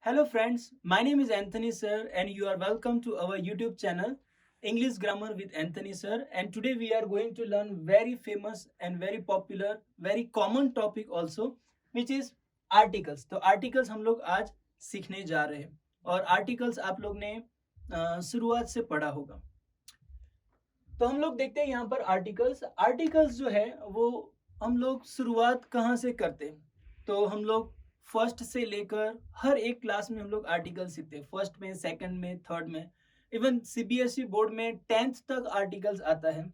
Hello friends, my name is Anthony sir and you are welcome to our YouTube channel English Grammar with Anthony sir, and today we are going to learn very famous and very popular, very common topic also, which is articles. तो articles हम लोग आज सीखने जा रहे हैं और articles आप लोग ने शुरुआत से पढ़ा होगा। तो हम लोग देखते हैं यहाँ पर आर्टिकल्स जो है वो हम लोग शुरुआत कहाँ से करते हैं। तो हम लोग फर्स्ट से लेकर हर एक क्लास में हम लोग आर्टिकल सीखते हैं, फर्स्ट में, सेकंड में, थर्ड में, इवन सीबीएसई बोर्ड में 10th तक आर्टिकल्स आता है।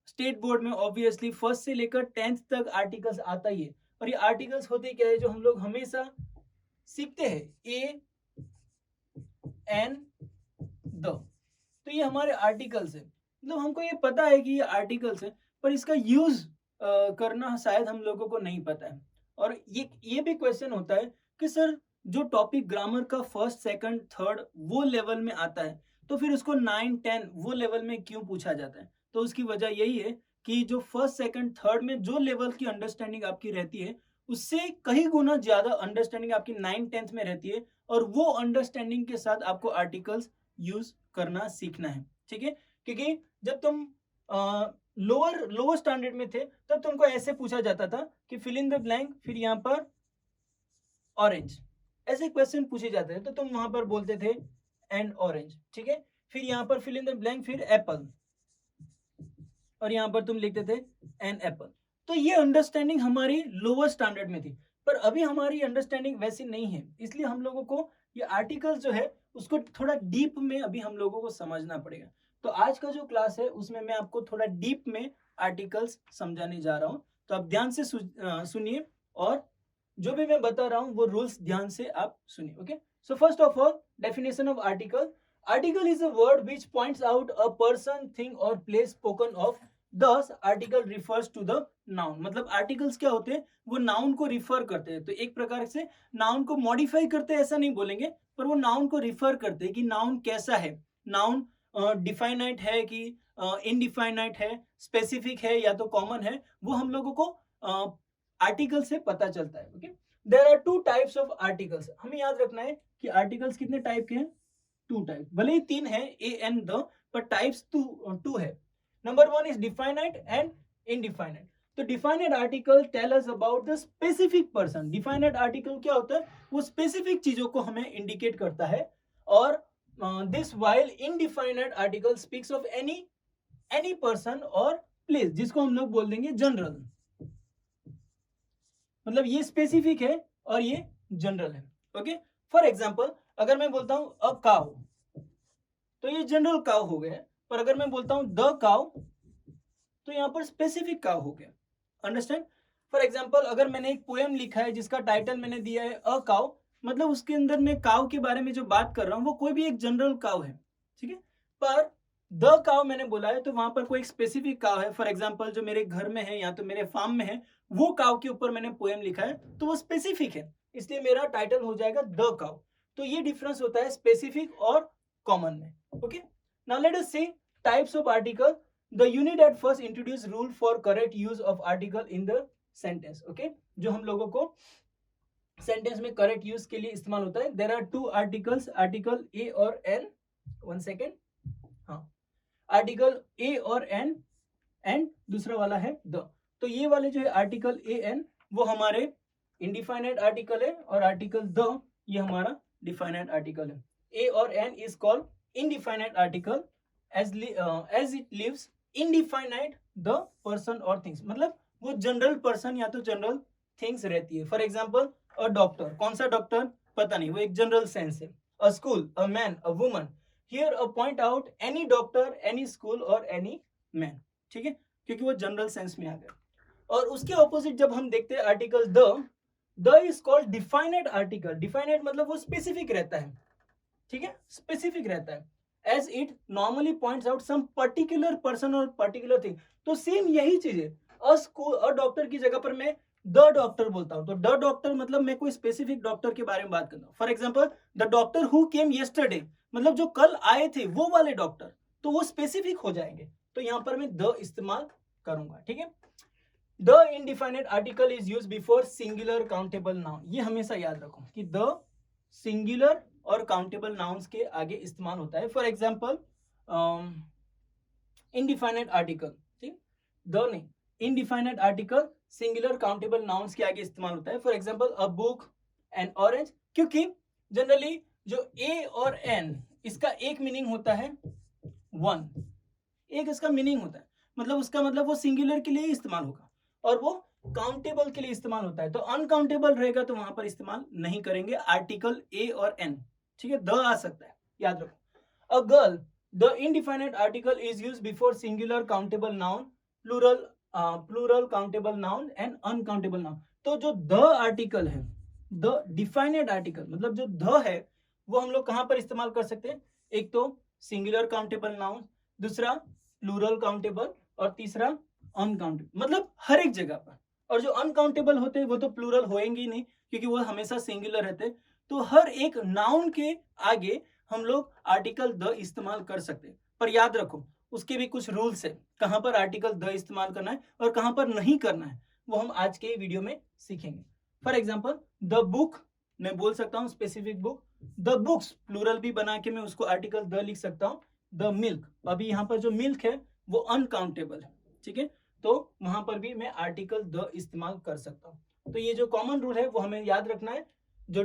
स्टेट बोर्ड में ऑब्वियसली फर्स्ट से लेकर 10th तक आर्टिकल्स आता ही है। और ये आर्टिकल्स होते क्या है जो हम लोग हमेशा सीखते हैं, ए एन द। तो ये हमारे आर्टिकल्स है, मतलब हमको ये पता है कि ये आर्टिकल्स है, पर इसका यूज करना शायद हम लोगों को नहीं पता है। और ये भी क्वेश्चन होता है कि सर जो टॉपिक ग्रामर का फर्स्ट, सेकंड, थर्ड वो लेवल में आता है, तो फिर उसको 9, 10 वो लेवल में क्यों पूछा जाता है। तो उसकी वजह यही है कि जो फर्स्ट, सेकंड, थर्ड में जो लेवल की अंडरस्टैंडिंग आपकी रहती है, उससे कई गुना ज्यादा अंडरस्टैंडिंग आपकी 9, 10th में रहती है। और वो अंडरस्टैंडिंग के साथ आपको आर्टिकल्स यूज करना सीखना है, ठीक है। क्योंकि जब तुम लोअर स्टैंडर्ड में थे तब तुमको ऐसे पूछा जाता था कि फिल इन द ब्लैंक, फिर यहाँ पर ऑरेंज, ऐसे क्वेश्चन पूछे जाते थे, तो तुम वहां पर बोलते थे एंड ऑरेंज, ठीक है। फिर यहाँ पर फिल इन द ब्लैंक, फिर एप्पल, और यहाँ पर तुम लिखते थे एन एप्पल। तो ये अंडरस्टैंडिंग हमारी लोअर स्टैंडर्ड में थी, पर अभी हमारी अंडरस्टैंडिंग वैसी नहीं है, इसलिए हम लोगों को ये आर्टिकल्स जो है उसको थोड़ा डीप में अभी हम लोगों को समझना पड़ेगा। तो आज का जो क्लास है उसमें मैं आपको थोड़ा डीप में आर्टिकल्स समझाने जा रहा हूँ, तो आप ध्यान से सुनिए और जो भी मैं बता रहा हूँ वो रूल्स ध्यान से आप सुनिए। Okay, so first of all, definition of article. Article is a word which points out a person, thing और place spoken of. This article refers to the noun. मतलब आर्टिकल्स क्या होते हैं, वो नाउन को रिफर करते हैं। तो एक प्रकार से नाउन को मॉडिफाई करते हैं ऐसा नहीं बोलेंगे, पर वो नाउन को रिफर करते हैं कि नाउन कैसा है, नाउन डिफाइनाइट है कि इनडिफाइनाइट है, स्पेसिफिक है या तो कॉमन है, वो हम लोगों को आर्टिकल से पता चलता है। Okay, there are two types of articles. हमें याद रखना है कि आर्टिकल्स कितने टाइप के हैं, टू टाइप। भले ही तीन है, ए एन द, पर टाइप्स टू है। Number one is definite and indefinite. तो defined article tell us about the specific person. Defined article क्या होता है, वो स्पेसिफिक चीजों को हमें इंडिकेट करता है। और this while indefinite article speaks of any person और प्लेस, जिसको हम लोग बोल देंगे जनरल। मतलब ये स्पेसिफिक है और ये जनरल है। ओके, फॉर एग्जाम्पल अगर मैं बोलता हूं अ काउ, तो ये जनरल काउ हो गया। पर अगर मैं बोलता हूं द काउ, तो यहां पर स्पेसिफिक काउ हो गया। अंडरस्टैंड। फॉर एग्जाम्पल अगर मैंने एक पोएम लिखा है जिसका टाइटल मैंने दिया है अ काउ, मतलब उसके अंदर मैं काउ के बारे में जो बात कर रहा हूं वो कोई भी एक जनरल काउ है, ठीक है। पर द काउ मैंने बोला है तो वहां पर कोई एक स्पेसिफिक काउ है। फॉर एग्जाम्पल जो मेरे घर में है या तो मेरे फार्म में है, वो काउ के ऊपर मैंने पोएम लिखा है, तो वो स्पेसिफिक है, इसलिए मेरा टाइटल हो जाएगा द काउ। तो ये डिफरेंस होता है स्पेसिफिक और कॉमन में। Okay, now let us see types of article. The unit at first introduced rule for correct use of article in the sentence. Okay, जो हम लोगों को सेंटेंस में करेक्ट यूज के लिए इस्तेमाल होता है। There are two articles, article a और एन। वन सेकेंड, हाँ, आर्टिकल ए और एन एंड दूसरा वाला है द। तो ये वाले जो है आर्टिकल ए एन वो हमारे इनडिफाइनाइट आर्टिकल है, और आर्टिकल द ये हमारा डिफाइनाइट आर्टिकल है। ए और an is called indefinite article as it lives indefinite the person or things। मतलब वो जनरल पर्सन या तो जनरल थिंग्स रहती है। फॉर एग्जाम्पल अ डॉक्टर, कौन सा डॉक्टर पता नहीं, वो एक जनरल सेंस है। अ school, a man, a woman. Here a point out any doctor, any school और एनी मैन, ठीक है, क्योंकि वो जनरल सेंस में आ गया। और उसके ऑपोजिट जब हम देखते हैं article the is called definite article. Definite मतलब वो स्पेसिफिक रहता है, ठीक है, स्पेसिफिक रहता है। As it normally points out some particular person और पर्टिकुलर थिंग। तो सेम यही चीज है, अ डॉक्टर की जगह पर मैं द डॉक्टर बोलता हूं, तो द डॉक्टर मतलब मैं कोई स्पेसिफिक डॉक्टर के बारे में बात करता हूं। For example the doctor who came yesterday, मतलब जो कल आए थे वो वाले डॉक्टर, तो वो स्पेसिफिक हो जाएंगे। तो यहां पर मैं द इस्तेमाल करूंगा, ठीक है। The indefinite article is use before singular countable noun. ये हमेशा याद रखो कि द सिंगुलर और काउंटेबल नाउन्स के आगे इस्तेमाल होता है. फॉर एग्जाम्पल इनडिफाइनेट आर्टिकल, ठीक, द नहीं, indefinite article singular countable nouns के आगे इस्तेमाल होता है. For example a book, an orange, क्योंकि जनरली जो ए और एन इसका एक मीनिंग होता है वन, एक इसका मीनिंग होता है, मतलब उसका मतलब वो सिंगुलर के लिए ही इस्तेमाल होगा और वो काउंटेबल के लिए इस्तेमाल होता है. तो अनकाउंटेबल रहेगा तो वहां पर इस्तेमाल नहीं करेंगे आर्टिकल ए और एन. ठीक है, द आ सकता है, याद रखो. A girl, the indefinite article is used before singular countable noun, plural countable noun and uncountable noun. तो जो द आर्टिकल है, द डिफाइनेट आर्टिकल मतलब जो द है वो हम लोग कहां पर इस्तेमाल कर सकते हैं? एक तो सिंगुलर काउंटेबल नाउन, दूसरा प्लूरल काउंटेबल और तीसरा अनकाउंटेबल, मतलब हर एक जगह पर. और जो अनकाउंटेबल होते हैं वो तो प्लूरल होएंगे ही नहीं क्योंकि वो हमेशा सिंगुलर रहते हैं. तो हर एक नाउन के आगे हम लोग आर्टिकल द इस्तेमाल कर सकते हैं. पर याद रखो उसके भी कुछ रूल्स है, कहां पर आर्टिकल द इस्तेमाल करना है और कहां पर नहीं करना है, वो हम आज के वीडियो में सीखेंगे. फॉर एग्जाम्पल द बुक, मैं बोल सकता हूँ specific book. The books plural भी बना के मैं उसको आर्टिकल द लिख सकता हूँ. द मिल्क, अभी यहाँ पर जो मिल्क है वो अनकाउंटेबल है, ठीक है, तो वहां पर भी मैं आर्टिकल द इस्तेमाल कर सकता हूँ. तो ये जो कॉमन रूल है वो हमें याद रखना है. जो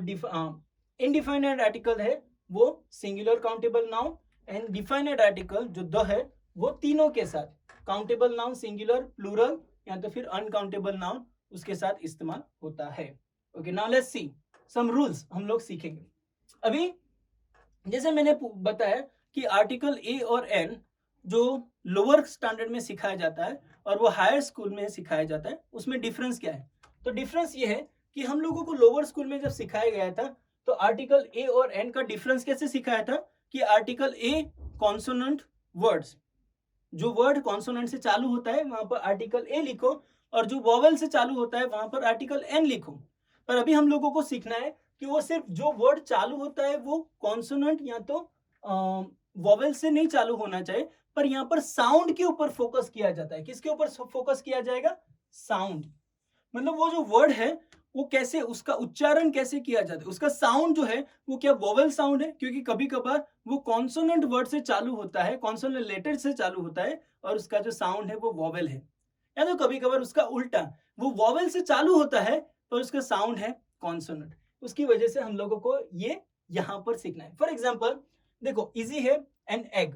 इनडिफाइनेट आर्टिकल है वो singular countable noun and definite article जो द है वो तीनों के साथ काउंटेबल नाउन सिंगुलर प्लूरल या तो फिर अनकाउंटेबल नाउन उसके साथ इस्तेमाल होता है. Okay, now let's see some rules हम लोग सीखेंगे. अभी जैसे मैंने बताया कि आर्टिकल ए और एन जो लोअर स्टैंडर्ड में सिखाया जाता है और वो हायर स्कूल में सिखाया जाता है, उसमें डिफरेंस क्या है? तो डिफरेंस ये है कि हम लोगों को लोअर स्कूल में जब सिखाया गया था तो आर्टिकल ए और एन का डिफरेंस कैसे सिखाया था कि आर्टिकल ए कॉन्सोनेंट वर्ड्स, जो वर्ड कॉन्सोनेंट से चालू होता है वहां पर आर्टिकल ए लिखो और जो वॉवेल से चालू होता है वहां पर आर्टिकल एन लिखो. पर अभी हम लोगों को सीखना है कि वो सिर्फ जो वर्ड चालू होता है वो कॉन्सोनेंट या तो वॉवेल से नहीं चालू होना चाहिए, पर यहाँ पर साउंड के ऊपर फोकस किया जाता है. किसके ऊपर फोकस किया जाएगा? साउंड. मतलब वो जो वर्ड है वो कैसे, उसका उच्चारण कैसे किया जाता है, उसका साउंड जो है वो क्या वोवेल साउंड है, क्योंकि कभी कभार वो कॉन्सोनेंट वर्ड से चालू होता है, कॉन्सोनेंट लेटर से चालू होता है और उसका जो साउंड है वो वोवेल है. या तो कभी कभार उसका उल्टा, वो वोवेल से चालू होता है पर उसका साउंड है कॉन्सोनेंट. उसकी वजह से हम लोगों को ये यहाँ पर सीखना है. फॉर एग्जाम्पल देखो, इजी है एन एग.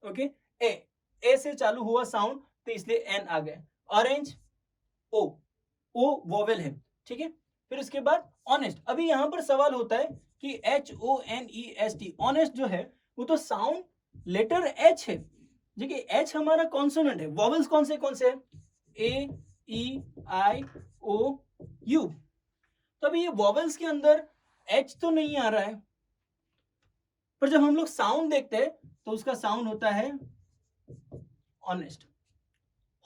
ओके, ए से चालू हुआ साउंड तो इसलिए एन आ गया. ऑरेंज, ओ वोवेल है, ठीक है. फिर उसके बाद ऑनेस्ट. अभी यहां पर सवाल होता है कि HONEST, ऑनेस्ट जो है वो तो साउंड लेटर एच है. देखिए एच हमारा कॉन्सोनेंट है. वोवेल्स कौन से है? A E I O U. तो अभी ये वोवेल्स के अंदर एच तो नहीं आ रहा है, पर जब हम लोग साउंड देखते हैं तो उसका साउंड होता है ऑनेस्ट.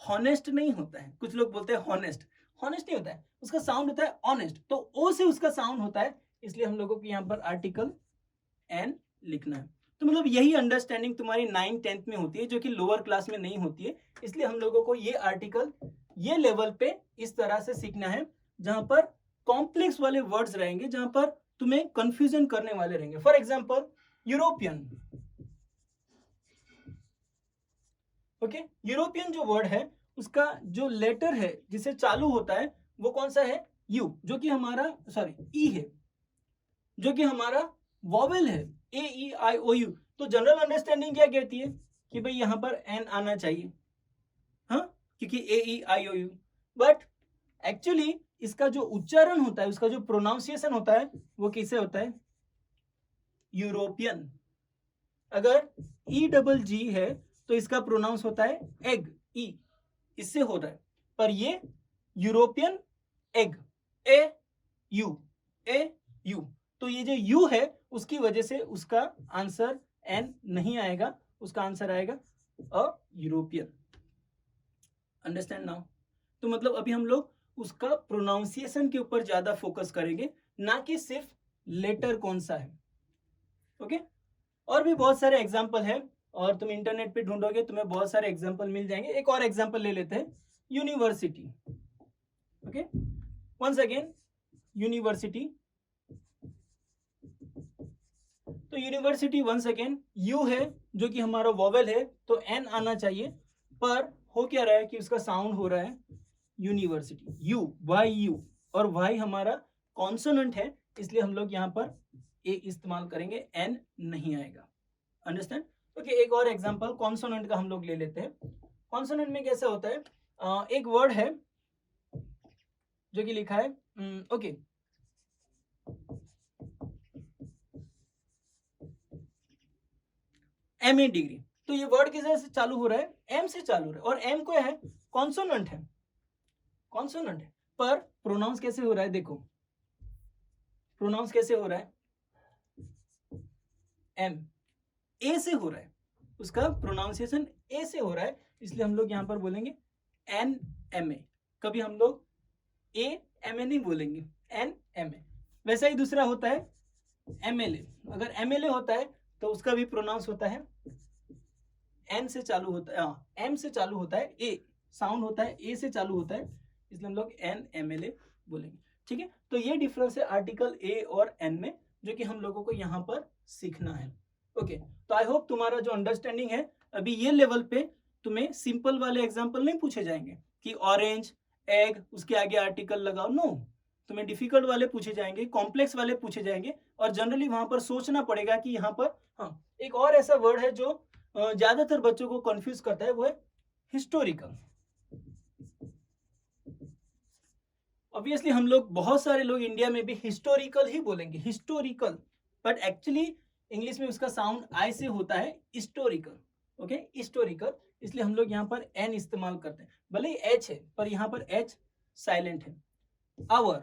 हॉनेस्ट नहीं होता है. कुछ लोग बोलते हैं हॉनेस्ट, हॉनेस्ट नहीं होता है, उसका साउंड होता है ऑनेस्ट. तो ओ से उसका साउंड होता है, इसलिए हम लोगों को यहाँ पर आर्टिकल एन लिखना है. तो मतलब यही अंडरस्टैंडिंग तुम्हारी 9th-10th में होती है जो कि लोअर क्लास में नहीं होती है. इसलिए हम लोगों को ये आर्टिकल ये लेवल पे इस तरह से सीखना है जहां पर कॉम्प्लेक्स वाले वर्ड्स रहेंगे, जहां पर तुम्हें कंफ्यूजन करने वाले रहेंगे. For example European. Okay, European जो वर्ड है उसका जो लेटर है जिसे चालू होता है वो कौन सा है? यू, जो कि हमारा ई है, जो कि हमारा वॉवेल है. AEIOU. तो जनरल अंडरस्टैंडिंग क्या कहती है कि भाई यहां पर एन आना चाहिए, हाँ, क्योंकि AEIOU. बट एक्चुअली इसका जो उच्चारण होता है, उसका जो प्रोनाउंसिएशन होता है वो किसे होता है? यूरोपियन. अगर EGG है तो इसका प्रोनाउंस होता है एग, ई, इससे हो रहा है. पर ये यूरोपियन एग, AU. तो ये जो यू है उसकी वजह से उसका आंसर एन नहीं आएगा, उसका आंसर आएगा अ यूरोपियन. Understand now? तो मतलब अभी हम लोग उसका प्रोनाउंसिएशन के ऊपर ज्यादा फोकस करेंगे, ना कि सिर्फ लेटर कौन सा है. ओके, और भी बहुत सारे एग्जाम्पल है और तुम इंटरनेट पे ढूंढोगे तुम्हें बहुत सारे एग्जाम्पल मिल जाएंगे. एक और एग्जाम्पल ले लेते हैं, university. Okay, once again university. तो यूनिवर्सिटी वंस अगेन यू है जो कि हमारा वॉवेल है, तो एन आना चाहिए, पर हो क्या रहा है कि उसका साउंड हो रहा है यूनिवर्सिटी, यू, वाई यू, और वाई हमारा कॉन्सोनेंट है, इसलिए हम लोग यहाँ पर ए इस्तेमाल करेंगे, एन नहीं आएगा। अंडरस्टैंड? ओके, एक और एग्जांपल कॉन्सोनेंट का हम लोग ले लेते हैं। कॉन्सोनेंट में कैसे होता है, एक वर्ड है जो कि लिखा है ओके, एम ए डिग्री, तो ये वर्ड किस से चालू हो रहा है, एम से चालू हो रहा है, और एम को है कॉन्सोनेंट है, कॉन्सोनेंट है, पर प्रोनाउंस कैसे हो रहा है, देखो प्रोनाउंस कैसे हो रहा है, एम ए से हो रहा है, उसका प्रोनाउंसिएशन ए से हो रहा है, इसलिए हम लोग यहां पर बोलेंगे एन एम ए, कभी हम लोग ए एम ए नहीं बोलेंगे, एन एम ए। वैसा ही दूसरा होता है एम एल ए, अगर एम एल ए होता है तो उसका भी प्रोनाउंस होता है एन से चालू होता है, एम से चालू होता है, ए साउंड होता है, ए से चालू होता है, इसलिए हम लोग एन एम एल ए बोलेंगे। ठीक है, तो ये डिफरेंस है आर्टिकल ए और एन में, जो कि हम लोगों को यहाँ पर सीखना है। ओके, तो आई होप तुम्हारा जो अंडरस्टैंडिंग है, अभी ये लेवल पे तुम्हें सिंपल वाले एग्जाम्पल नहीं पूछे जाएंगे कि ऑरेंज एग उसके आगे आर्टिकल लगाओ, नो, तुम्हें डिफिकल्ट वाले पूछे जाएंगे, कॉम्प्लेक्स वाले पूछे जाएंगे, और जनरली वहां पर सोचना पड़ेगा कि यहाँ पर, हाँ, एक और ऐसा वर्ड है जो ज्यादातर बच्चों को कंफ्यूज करता है, वो है हिस्टोरिकल। ऑब्वियसली हम लोग, बहुत सारे लोग इंडिया में भी हिस्टोरिकल ही बोलेंगे, हिस्टोरिकल, बट एक्चुअली इंग्लिश में उसका साउंड आई से होता है हिस्टोरिकल। ओके, हिस्टोरिकल, इसलिए हम लोग यहाँ पर एन इस्तेमाल करते हैं, भले ही एच है पर यहाँ पर एच साइलेंट है। आवर,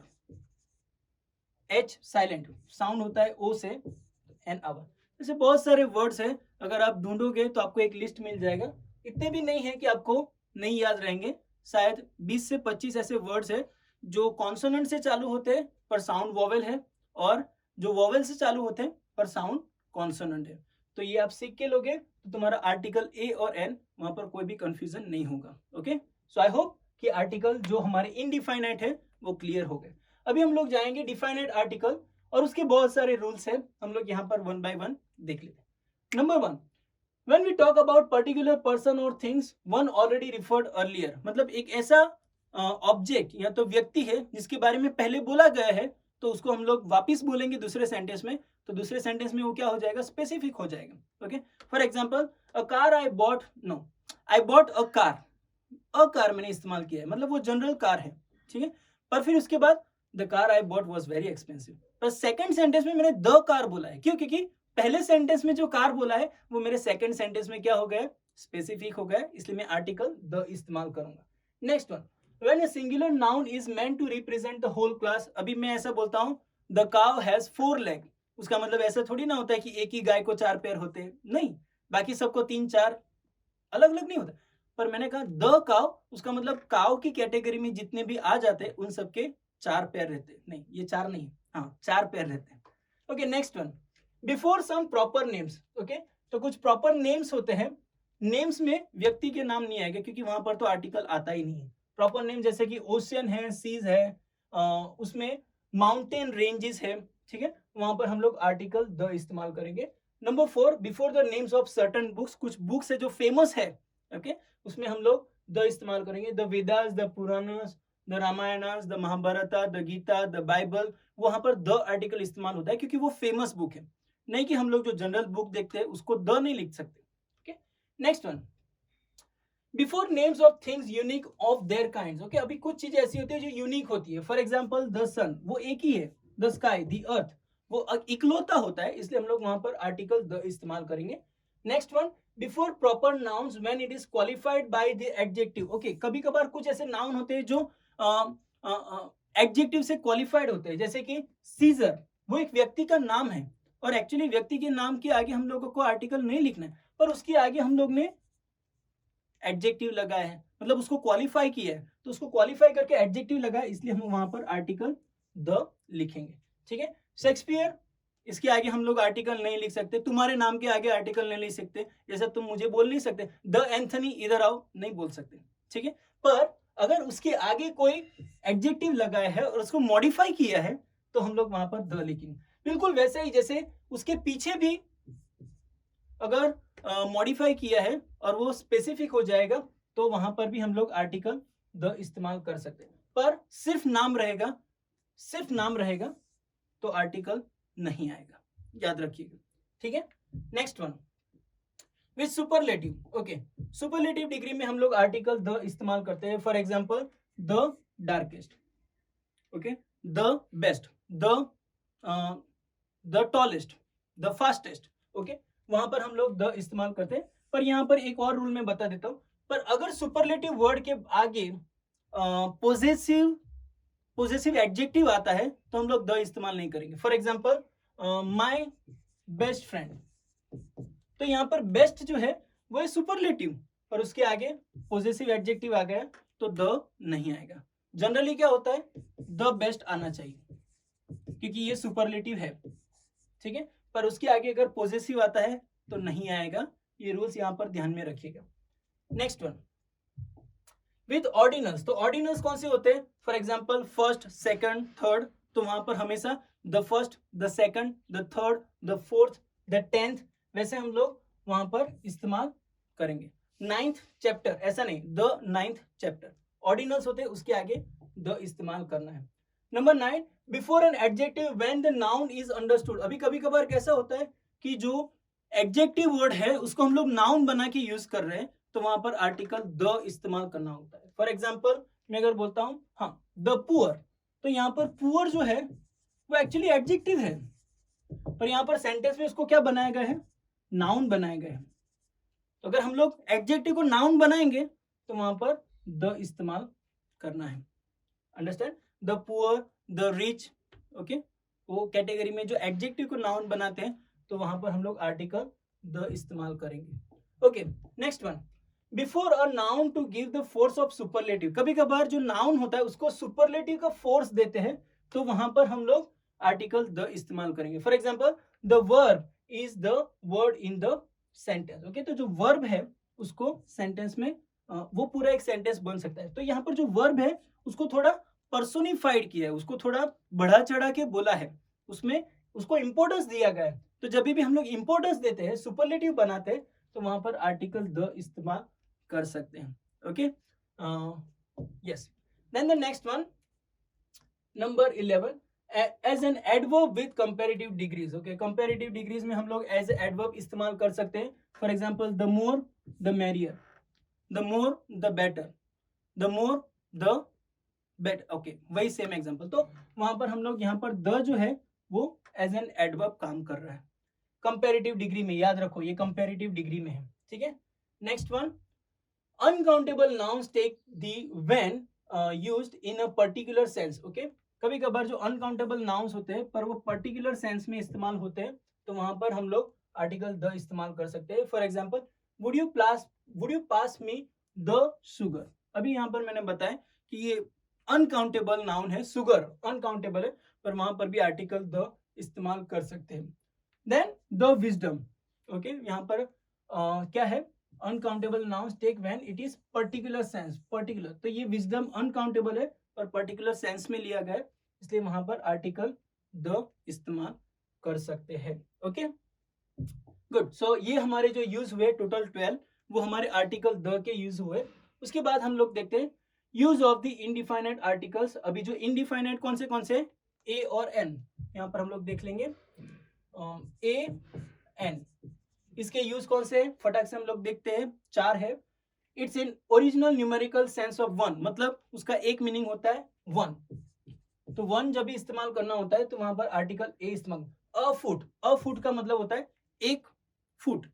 एच साइलेंट, साउंड होता है ओ से, एन आवर। जैसे बहुत सारे वर्ड्स है, अगर आप ढूंढोगे तो आपको एक लिस्ट मिल जाएगा, इतने भी नहीं है कि आपको नहीं याद रहेंगे, शायद 20 से 25 ऐसे वर्ड्स है जो कॉन्सोनेंट से चालू होते हैं पर साउंड वॉवेल है, और जो वॉवेल से चालू होते हैं पर साउंड कॉन्सोनेंट है। तो ये आप सीख के लोगे तो तुम्हारा आर्टिकल ए और एन वहां पर कोई भी कंफ्यूजन नहीं होगा। ओके, सो आई होप कि आर्टिकल जो हमारे इनडिफाइनाइट है वो क्लियर हो गए। अभी हम लोग जाएंगे डिफाइनाइट आर्टिकल, और उसके बहुत सारे रूल्स है, हम लोग यहाँ पर वन बाय वन देख लेते हैं। Number 1, when we talk about particular person or things one already referred earlier, मतलब एक ऐसा ऑब्जेक्ट या तो व्यक्ति है जिसके बारे में पहले बोला गया है, तो उसको हम लोग वापिस बोलेंगे दूसरे सेंटेंस में, तो दूसरे सेंटेंस में वो क्या हो जाएगा, स्पेसिफिक हो जाएगा। Okay, for example a car I bought, no, I bought a car, a car मैंने इस्तेमाल किया है, मतलब वो जनरल कार है, ठीक है, पर फिर उसके बाद the car I bot was very expensive, पर सेकंड सेंटेंस में मैंने द कार बोला है, क्यों, क्योंकि पहले सेंटेंस में जो कार बोला है वो मेरे सेकंड सेंटेंस में क्या हो गया, स्पेसिफिक हो गया, इसलिए मैं आर्टिकल द इस्तेमाल करूंगा। Next one, when a singular noun is meant to represent the whole class, अभी मैं ऐसा बोलता हूं the cow has 4 leg, उसका मतलब ऐसा थोड़ी ना होता है कि एक ही गाय को 4 पैर होते हैं, नहीं, बाकी सबको 3-4 अलग अलग नहीं होता, पर मैंने कहा द काव, उसका मतलब काव की कैटेगरी में जितने भी आ जाते हैं उन सबके 4 पैर रहते, नहीं ये 4 नहीं, हाँ 4 पैर रहते हैं। Okay, next one, before some proper names, okay, तो कुछ प्रॉपर नेम्स होते हैं, नेम्स में व्यक्ति के नाम नहीं आएगा क्योंकि वहां पर तो आर्टिकल आता ही नहीं है। प्रॉपर नेम जैसे कि ओशियन है, सीज है, उसमें माउंटेन रेंजेस है, ठीक है, वहां पर हम लोग आर्टिकल द इस्तेमाल करेंगे। Number 4, before the names of certain books, कुछ बुक्स है जो फेमस है, ओके, उसमें हम लोग द इस्तेमाल करेंगे, the Vedas, the Puranas, the Ramayanas, the Mahabharata, the Gita, the Bible, वहां पर द आर्टिकल इस्तेमाल होता है क्योंकि वो फेमस बुक है, नहीं कि हम लोग जो जनरल बुक देखते हैं उसको द नहीं लिख सकते। Okay, next one, before names of things unique of their kinds, okay, अभी कुछ चीजें ऐसी होती है जो यूनिक होती है, फॉर एग्जांपल द सन, वो एक ही है, द स्काई, द अर्थ, वो इकलौता होता है, इसलिए हम लोग वहां पर आर्टिकल द इस्तेमाल करेंगे। Next one, before proper nouns when it is qualified by the adjective, okay, कभी कभार कुछ ऐसे नाउन होते हैं जो एडजेक्टिव से क्वालिफाइड होते हैं, जैसे कि सीजर, वो एक व्यक्ति का नाम है, और एक्चुअली व्यक्ति के नाम के आगे हम लोगों को आर्टिकल नहीं लिखना है, पर उसके आगे हम लोग ने एडजेक्टिव लगाया है, मतलब उसको क्वालिफाई किया है, तो उसको क्वालिफाई करके एडजेक्टिव लगाया, इसलिए हम वहां पर आर्टिकल द लिखेंगे। ठीक है, शेक्सपियर, इसके आगे हम लोग आर्टिकल नहीं लिख सकते, तुम्हारे नाम के आगे आर्टिकल नहीं लिख सकते, जैसा तुम मुझे बोल नहीं सकते द एंथनी इधर आओ, नहीं बोल सकते, ठीक है, पर अगर उसके आगे कोई एडजेक्टिव लगाया है और उसको मॉडिफाई किया है तो हम लोग वहां पर द लिखेंगे। बिल्कुल वैसे ही जैसे उसके पीछे भी अगर मॉडिफाई किया है और वो स्पेसिफिक हो जाएगा तो वहां पर भी हम लोग आर्टिकल द इस्तेमाल कर सकते हैं, पर सिर्फ नाम रहेगा, सिर्फ नाम रहेगा तो आर्टिकल नहीं आएगा, याद रखिएगा, ठीक है। Next one with superlative. Okay, superlative degree में हम लोग आर्टिकल द इस्तेमाल करते हैं। For example the darkest, okay, the best, the tallest, the fastest, okay, वहां पर हम लोग द इस्तेमाल करते हैं। पर यहाँ पर एक और रूल मैं बता देता हूं, पर अगर सुपरलेटिव वर्ड के आगे पोजेसिव एडजेक्टिव आता है तो हम लोग द इस्तेमाल नहीं करेंगे। For example my best friend, तो यहाँ पर बेस्ट जो है वो है सुपरलेटिव, पर उसके आगे पोजेसिव एडजेक्टिव आ गया तो द नहीं आएगा। जनरली क्या होता है, द बेस्ट आना चाहिए क्योंकि ये सुपरलेटिव है, ठीक है, पर उसके आगे अगर पोजेसिव आता है तो नहीं आएगा। ये रूल्स यहाँ पर ध्यान में रखिएगा। Next one with ordinals. तो ऑर्डिनल्स कौन से होते हैं? For example first, second, third, तो वहां पर हमेशा the first, the second, the third, the fourth, the 10th वैसे हम लोग वहां पर इस्तेमाल करेंगे। 9th चैप्टर ऐसा नहीं, द 9th चैप्टर ऑर्डिनल्स होते हैं, उसके आगे द इस्तेमाल करना है। Number 9 before an adjective when the noun is understood. अभी कभी कभार कैसा होता है कि जो एडजेक्टिव वर्ड है उसको हम लोग नाउन बना के यूज कर रहे हैं तो वहां पर आर्टिकल द इस्तेमाल करना होता है। फॉर एग्जाम्पल मैं अगर बोलता हूं हाँ द पुअर, तो यहाँ पर पुअर जो है वो एक्चुअली एडजेक्टिव है, पर यहाँ पर सेंटेंस में इसको क्या बनाया गया है, नाउन बनाया गया है। तो अगर हम लोग एडजेक्टिव को नाउन बनाएंगे तो वहां पर द इस्तेमाल करना है। Understand? The poor, the rich, okay, वो कैटेगरी में जो एडजेक्टिव को नाउन बनाते हैं तो वहां पर हम लोग आर्टिकल द इस्तेमाल करेंगे। Okay, next one before a noun to give the force of superlative. कभी कभार जो नाउन होता है उसको सुपरलेटिव का फोर्स देते हैं तो वहां पर हम लोग आर्टिकल द इस्तेमाल करेंगे। For example the verb is the word in the sentence. Okay, तो जो वर्ब है उसको सेंटेंस में वो पूरा एक सेंटेंस बन सकता है। तो यहाँ पर जो वर्ब है उसको थोड़ा पर्सोनिफाइड किया है, उसको थोड़ा बढ़ा चढ़ा के बोला है, उसमें उसको इंपॉर्टेंस दिया गया है। तो जब भी हम लोग इंपॉर्टेंस देते हैं, सुपरलेटिव बनाते हैं, तो वहां पर आर्टिकल द इस्तेमाल कर सकते हैं। Okay, yes. Then the next one number 11 as an adverb with comparative degrees. Okay, comparative degrees में हम लोग एज एडवर्ब इस्तेमाल कर सकते हैं। For example the more the merrier, the more the better, the more the bet. Okay, वही same example. तो वहां पर हम लोग यहाँ पर द जो है वो एज एन एडवर्ब काम कर रहा है कंपैरेटिव डिग्री में। याद रखो ये कंपैरेटिव डिग्री में है, ठीक है। Next one uncountable nouns take the when used in a particular sense. Okay, कभी कभार जो अनकाउंटेबल नाउन्स होते हैं पर वो पर्टिकुलर सेंस में इस्तेमाल होते हैं तो वहां पर हम लोग आर्टिकल द इस्तेमाल कर सकते हैं। For example would you pass me the sugar. अभी यहाँ पर मैंने बताया कि ये अनकाउंटेबल नाउन है, सुगर अनकाउंटेबल है, पर वहां पर भी आर्टिकल द इस्तेमाल कर सकते हैं। Then the wisdom. ओके, यहाँ पर क्या है, uncountable nouns take when it is particular sense. Particular, तो ये विजडम अनकाउंटेबल है पर पर्टिकुलर सेंस में लिया गया है, इसलिए वहां पर आर्टिकल द इस्तेमाल कर सकते हैं। Okay, good. सो ये हमारे जो यूज हुए टोटल 12 वो हमारे आर्टिकल द के यूज हुए। उसके बाद हम लोग देखते हैं use of the indefinite articles. अभी जो इनडिफाइनाइट कौन से ए और एन, यहाँ पर हम लोग देख लेंगे ए एन, इसके यूज कौन से फटाक से हम लोग देखते हैं, 4 है। It's in original numerical sense of 1, मतलब उसका एक मीनिंग होता है 1, तो 1 जब भी इस्तेमाल करना होता है तो वहां पर आर्टिकल ए इस्तेमाल। अ फुट का मतलब होता है 1 फुट,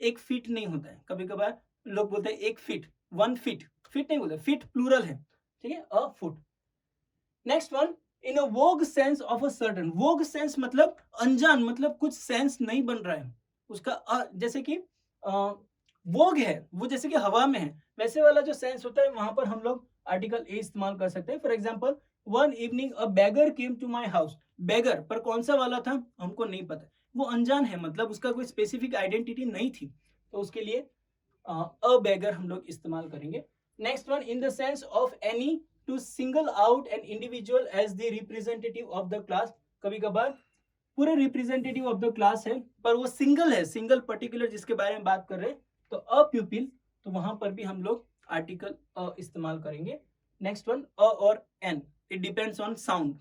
1 फीट नहीं होता है। कभी कभार लोग बोलते हैं 1 फीट, 1 फीट, फीट नहीं बोलते, फीट प्लूरल है, ठीक है, a foot. Next one in a Vogue sense of a certain. Vogue sense मतलब अनजान, मतलब कुछ सेंस नहीं बन रहा है उसका, जैसे कि वोग है वो जैसे कि हवा में है, वैसे वाला जो सेंस होता है वहां पर हम लोग आर्टिकल ए इस्तेमाल कर सकते हैं। For example one evening a beggar came to my house. Beggar पर कौन सा वाला था हमको नहीं पता, वो अनजान है, मतलब उसका कोई स्पेसिफिक आइडेंटिटी नहीं थी, तो उसके लिए अ बेगर हम लोग इस्तेमाल करेंगे। Next one in the sense of any to single out an individual as the representative of the class. कभी कभार पूरे रिप्रेजेंटेटिव ऑफ द क्लास है, पर वो सिंगल है, सिंगल पर्टिकुलर जिसके बारे में बात कर रहे हैं, तो अ प्यूपिल, तो वहां पर भी हम लोग आर्टिकल अ इस्तेमाल करेंगे। नेक्स्ट वन, अ और an, it depends on sound,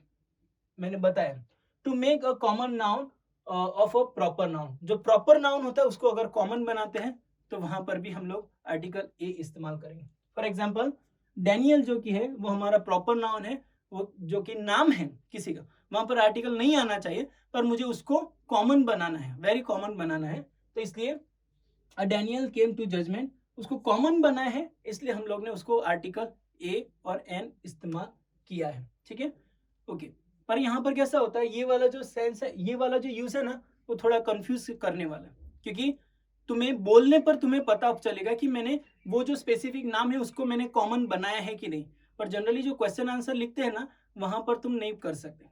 मैंने बताया। To make a common noun of a proper noun, जो प्रॉपर नाउन होता है उसको अगर कॉमन बनाते हैं तो वहां पर भी हम लोग आर्टिकल ए इस्तेमाल करेंगे। फॉर एग्जाम्पल, डैनियल जो कि है वो हमारा प्रॉपर नाउन है, वो जो कि नाम है किसी का, वहां पर आर्टिकल नहीं आना चाहिए, पर मुझे उसको कॉमन बनाना है, वेरी कॉमन बनाना है, तो इसलिए अ डैनियल केम टू जजमेंट, उसको कॉमन बनाया है, इसलिए हम लोग ने उसको आर्टिकल ए और एन इस्तेमाल किया है। ठीक है, ओके। पर यहाँ पर कैसा होता है, ये वाला जो सेंस है, ये वाला जो यूज है ना, वो थोड़ा कंफ्यूज करने वाला है, क्योंकि तुम्हें बोलने पर तुम्हें पता चलेगा कि मैंने वो जो स्पेसिफिक नाम है उसको मैंने कॉमन बनाया है कि नहीं, पर जनरली जो क्वेश्चन आंसर लिखते हैं ना, वहां पर तुम नहीं कर सकते,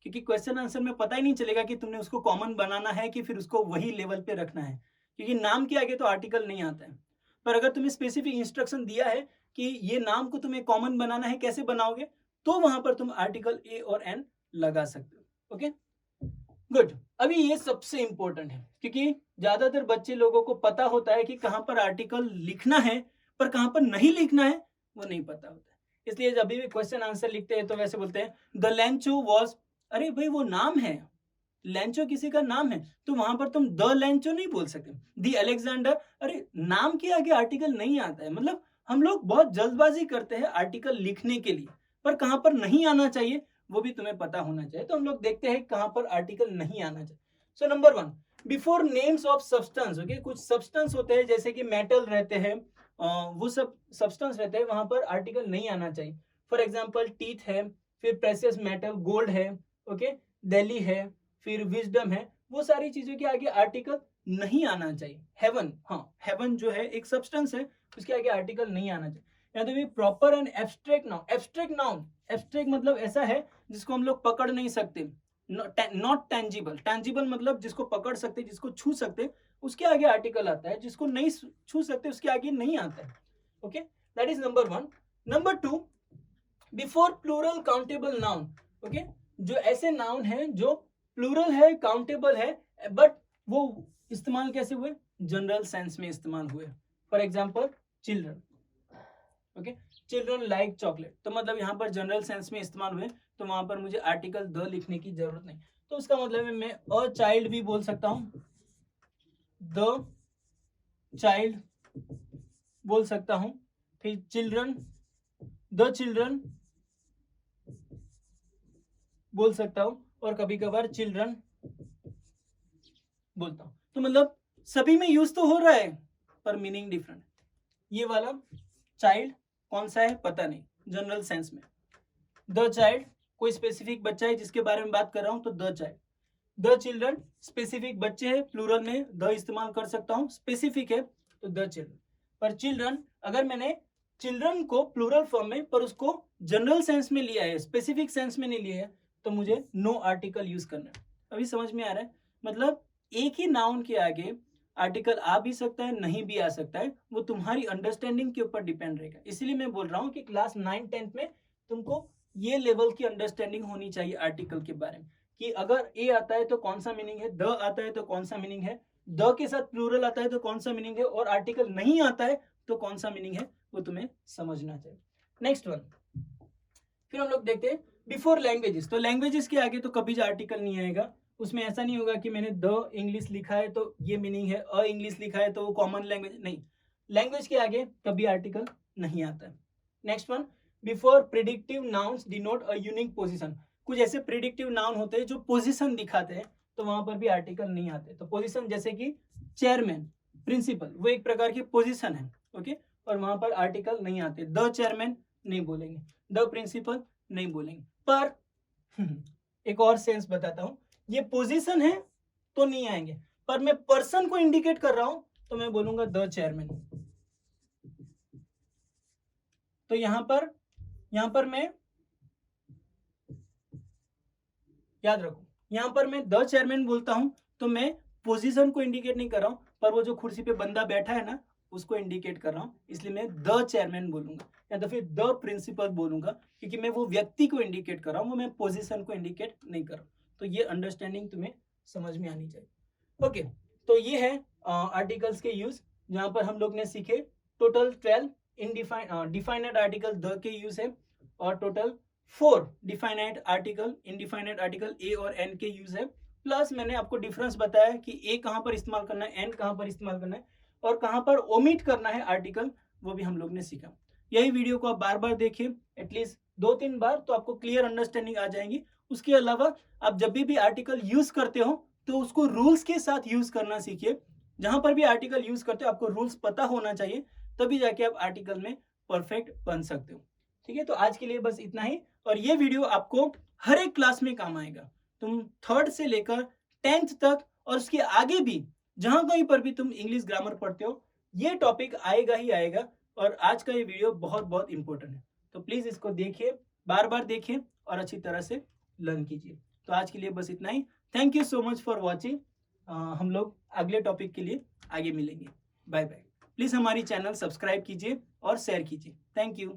क्योंकि क्वेश्चन आंसर में पता ही नहीं चलेगा कि तुमने उसको कॉमन बनाना है कि फिर उसको वही लेवल पे रखना है, क्योंकि नाम के आगे तो आर्टिकल नहीं आता है। पर अगर तुम्हें स्पेसिफिक इंस्ट्रक्शन दिया है कि ये नाम को तुम्हें कॉमन बनाना है, कैसे बनाओगे, तो वहां पर तुम आर्टिकल ए और एन लगा सकते हो। Okay, good. अभी ये सबसे इंपॉर्टेंट है, क्योंकि ज्यादातर बच्चे लोगों को पता होता है कि कहां पर आर्टिकल लिखना है, पर कहां पर नहीं लिखना है वो नहीं पता होता है। इसलिए जब भी क्वेश्चन आंसर लिखते हैं तो वैसे बोलते हैं द लेंचो वॉज, अरे भाई वो नाम है, लेंचो किसी का नाम है, तो वहां पर तुम द लेंचो नहीं बोल सकते। दी अलेक्जेंडर, अरे नाम के आगे आर्टिकल नहीं आता है, मतलब हम लोग बहुत जल्दबाजी करते हैं आर्टिकल लिखने के लिए, पर कहां पर नहीं आना चाहिए वो भी तुम्हें पता होना चाहिए। तो हम लोग देखते हैं कहां पर आर्टिकल नहीं आना चाहिए। So number one, before names of substance, okay, कुछ सब्सटेंस होते हैं जैसे कि मेटल रहते हैं, वो सब सब्सटेंस रहते हैं, वहां पर आर्टिकल नहीं आना चाहिए। फॉर एग्जाम्पल टीथ है, फिर प्रेशियस मेटल गोल्ड है, ओके, दिल्ली है, फिर विजडम है, वो सारी चीजों के आगे आर्टिकल नहीं आना चाहिए। हेवन, हाँ, हेवन जो है एक सब्सटेंस है, उसके आगे आर्टिकल नहीं आना चाहिए। या तो भी proper and abstract noun, abstract noun, abstract मतलब ऐसा है जिसको हम लोग पकड़ नहीं सकते, नॉट टेंजिबल, टेंजिबल मतलब जिसको पकड़ सकते, जिसको छू सकते, उसके आगे आर्टिकल आता है, जिसको नहीं छू सकते उसके आगे नहीं आता है। Okay, that is number one. Number two, before plural countable noun, okay, जो ऐसे नाउन है जो प्लूरल है, काउंटेबल है, बट वो इस्तेमाल कैसे हुए, जनरल सेंस में इस्तेमाल हुए। For example children, okay, children like chocolate, तो मतलब यहाँ पर जनरल सेंस में इस्तेमाल हुए, तो वहां पर मुझे आर्टिकल द लिखने की जरूरत नहीं। तो उसका मतलब है मैं अ चाइल्ड भी बोल सकता हूँ, द चाइल्ड बोल सकता हूँ, फिर चिल्ड्रन, द चिल्ड्रन बोल सकता हूँ, और कभी कभार चिल्ड्रन बोलता हूँ। तो मतलब सभी में यूज तो हो रहा है, पर मीनिंग डिफरेंट। ये वाला चाइल्ड कौन सा है पता नहीं, जनरल सेंस में। द चाइल्ड कोई स्पेसिफिक बच्चा है जिसके बारे में बात कर रहा हूं, तो the child. The children specific बच्चे हैं, प्लूरल में द इस्तेमाल कर सकता हूं, स्पेसिफिक है तो द चिल्ड्रन। पर चिल्ड्रन, अगर मैंने चिल्ड्रन को प्लूरल फॉर्म में पर उसको जनरल सेंस में लिया है, स्पेसिफिक सेंस में नहीं लिया है, तो मुझे नो आर्टिकल यूज करना है। अभी समझ में आ रहा है, मतलब एक ही नाउन के आगे आर्टिकल आ भी सकता है, नहीं भी आ सकता है, वो तुम्हारी अंडरस्टैंडिंग के ऊपर डिपेंड रहेगा। इसलिए मैं बोल रहा हूँ कि क्लास 9-10 में तुमको ये लेवल की अंडरस्टैंडिंग होनी चाहिए आर्टिकल के बारे में, कि अगर ए आता है तो कौन सा मीनिंग है, द आता है तो कौन सा मीनिंग है, द के साथ प्लूरल आता है तो कौन सा मीनिंग है, और आर्टिकल नहीं आता है तो कौन सा मीनिंग है, वो तुम्हें समझना चाहिए। नेक्स्ट वन, फिर हम लोग देखते हैं बिफोर लैंग्वेजेस। तो लैंग्वेजेस के आगे तो कभी आर्टिकल नहीं आएगा, उसमें ऐसा नहीं होगा कि मैंने द इंग्लिश लिखा है तो ये मीनिंग है, अ इंग्लिश लिखा है तो वो कॉमन लैंग्वेज नहीं, लैंग्वेज के आगे कभी आर्टिकल नहीं आता है। Next one, before predictive nouns denote a unique position, कुछ ऐसे प्रिडिक्टिव नाउन होते हैं जो पोजीशन दिखाते हैं, तो वहां पर भी आर्टिकल नहीं आते। तो पोजीशन जैसे कि चेयरमैन, प्रिंसिपल, वो एक प्रकार की पोजीशन है, ओके, और वहां पर आर्टिकल नहीं आते। द चेयरमैन नहीं बोलेंगे, द प्रिंसिपल नहीं बोलेंगे। पर एक और सेंस बताता हूं, ये पोजीशन है तो नहीं आएंगे, पर मैं पर्सन को इंडिकेट कर रहा हूं तो मैं बोलूंगा द चेयरमैन। तो यहां पर मैं याद रखो, यहां पर मैं द चेयरमैन बोलता हूं तो मैं पोजीशन को इंडिकेट नहीं कर रहा हूं, पर वो जो कुर्सी पे बंदा बैठा है ना उसको इंडिकेट कर रहा हूं, इसलिए मैं द चेयरमैन बोलूंगा, या तो फिर द प्रिंसिपल बोलूंगा, क्योंकि मैं वो व्यक्ति को इंडिकेट कर रहा हूं, वो मैं पोजीशन को इंडिकेट नहीं कर रहा हूं। तो ये अंडरस्टैंडिंग तुम्हें समझ में आनी चाहिए। ओके, तो ये है आर्टिकल्स के यूज, जहां पर हम लोग ने सीखे टोटल 12 डिफाइनेट आर्टिकल द के यूज है, और total 4 definite article इनडिफाइनेट article a और एन के यूज है। प्लस मैंने आपको डिफरेंस बताया कि ए कहां पर इस्तेमाल करना है, एन कहां पर इस्तेमाल करना है, और कहां पर ओमिट करना है आर्टिकल, वो भी हम लोग ने सीखा। यही वीडियो को आप बार बार देखिए, एटलीस्ट 2-3 बार, तो आपको क्लियर अंडरस्टैंडिंग आ जाएंगी। उसके अलावा आप जब भी आर्टिकल यूज करते हो तो उसको रूल्स के साथ यूज करना सीखिए। जहां पर भी आर्टिकल यूज करते हो आपको रूल्स पता होना चाहिए, तभी जाके आप आर्टिकल में परफेक्ट बन सकते हो। ठीक है, तो आज के लिए बस इतना ही, और ये वीडियो आपको हर एक क्लास में काम आएगा। तुम 3rd से लेकर 10th तक और उसके आगे भी जहां कहीं पर भी तुम इंग्लिश ग्रामर पढ़ते हो, ये टॉपिक आएगा ही आएगा। और आज का ये वीडियो बहुत बहुत इंपॉर्टेंट है, तो प्लीज इसको देखिए, बार बार देखिए और अच्छी तरह से लर्न कीजिए। तो आज के लिए बस इतना ही। Thank you so much for watching. हम लोग अगले टॉपिक के लिए आगे मिलेंगे। Bye bye. प्लीज हमारी चैनल सब्सक्राइब कीजिए और शेयर कीजिए। Thank you.